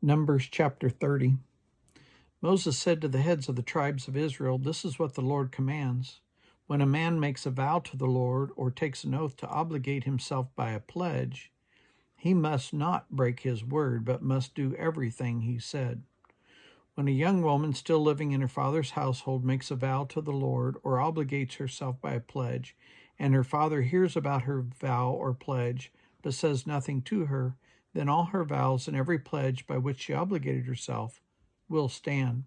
Numbers chapter 30. Moses said to the heads of the tribes of Israel, "This is what the Lord commands. When a man makes a vow to the Lord or takes an oath to obligate himself by a pledge, he must not break his word, but must do everything he said. When a young woman still living in her father's household makes a vow to the Lord or obligates herself by a pledge, and her father hears about her vow or pledge, but says nothing to her, then all her vows and every pledge by which she obligated herself will stand.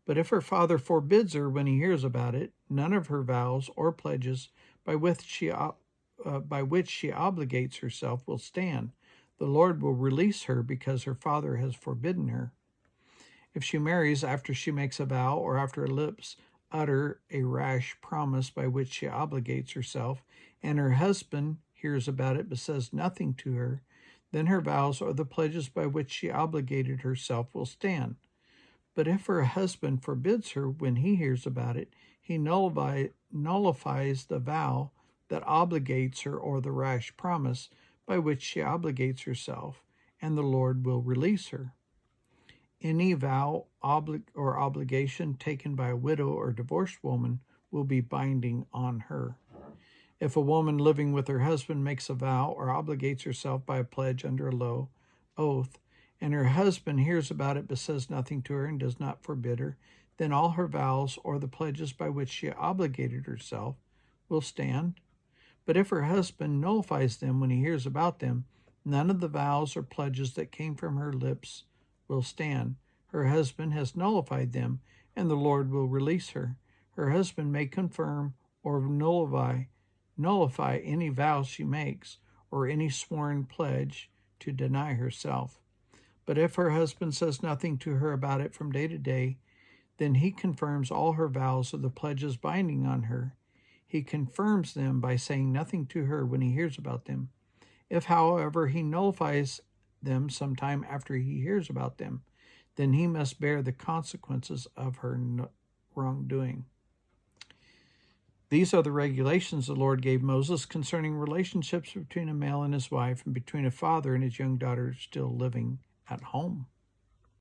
But if her father forbids her when he hears about it, none of her vows or pledges by which she obligates herself will stand. The Lord will release her because her father has forbidden her. If she marries after she makes a vow or after her lips utter a rash promise by which she obligates herself, and her husband hears about it but says nothing to her, then her vows or the pledges by which she obligated herself will stand. But if her husband forbids her when he hears about it, he nullifies the vow that obligates her or the rash promise by which she obligates herself, and the Lord will release her. Any vow or obligation taken by a widow or divorced woman will be binding on her. If a woman living with her husband makes a vow or obligates herself by a pledge under a oath, and her husband hears about it but says nothing to her and does not forbid her, then all her vows or the pledges by which she obligated herself will stand. But if her husband nullifies them when he hears about them, none of the vows or pledges that came from her lips will stand. Her husband has nullified them, and the Lord will release her. Her husband may confirm or nullify any vow she makes or any sworn pledge to deny herself. But if her husband says nothing to her about it from day to day, then he confirms all her vows or the pledges binding on her. He confirms them by saying nothing to her when he hears about them. If, however, he nullifies them sometime after he hears about them, then he must bear the consequences of her wrongdoing. These are the regulations the Lord gave Moses concerning relationships between a male and his wife and between a father and his young daughter still living at home.